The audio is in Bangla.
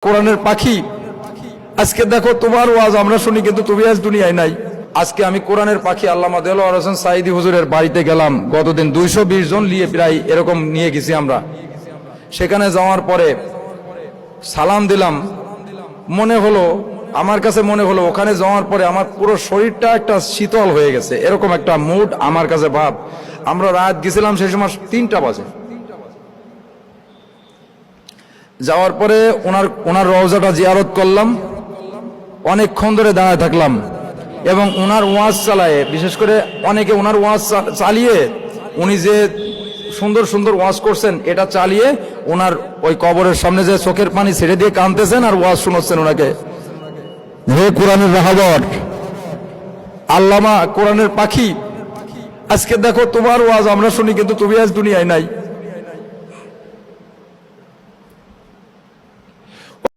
কোরআনের পাখি, আজকে দেখো তোমার ওয়াজ আমরা শুনি কিন্তু তুমি আজ দুনিয়ায় নাই। আজকে আমি কোরআনের পাখি আল্লামা দেলোয়ার হোসেন সাঈদী হুজুরের বাড়িতে গেলাম। গতদিন 220 জন নিয়ে প্রায় এরকম নিয়ে গেছি আমরা। সেখানে যাওয়ার পরে সালাম দিলাম, মনে হলো আমার কাছে মনে হলো ওখানে যাওয়ার পরে আমার পুরো শরীরটা একটা শীতল হয়ে গেছে, এরকম একটা মুড আমার কাছে ভাব। আমরা রাত গেছিলাম সেই সময় 3টা বাজে। যাওয়ার পরে ওনার রওজাটা জিয়ারত করলাম, অনেকক্ষণ ধরে দাঁড়ায় থাকলাম এবং ওনার ওয়াজ চালায়, বিশেষ করে অনেকে ওনার ওয়াজ চালিয়ে উনি যে সুন্দর সুন্দর ওয়াজ করছেন এটা চালিয়ে ওনার ওই কবরের সামনে যে চোখের পানি ছেড়ে দিয়ে কাঁদতেছেন আর ওয়াজ শোনাচ্ছেন ওনাকে। হে কোরআনের রাহাবর, আল্লামা কোরআনের পাখি, আজকে দেখো তোমার ওয়াজ আমরা শুনি কিন্তু তুমি আজ দুনিয়ায় নাই।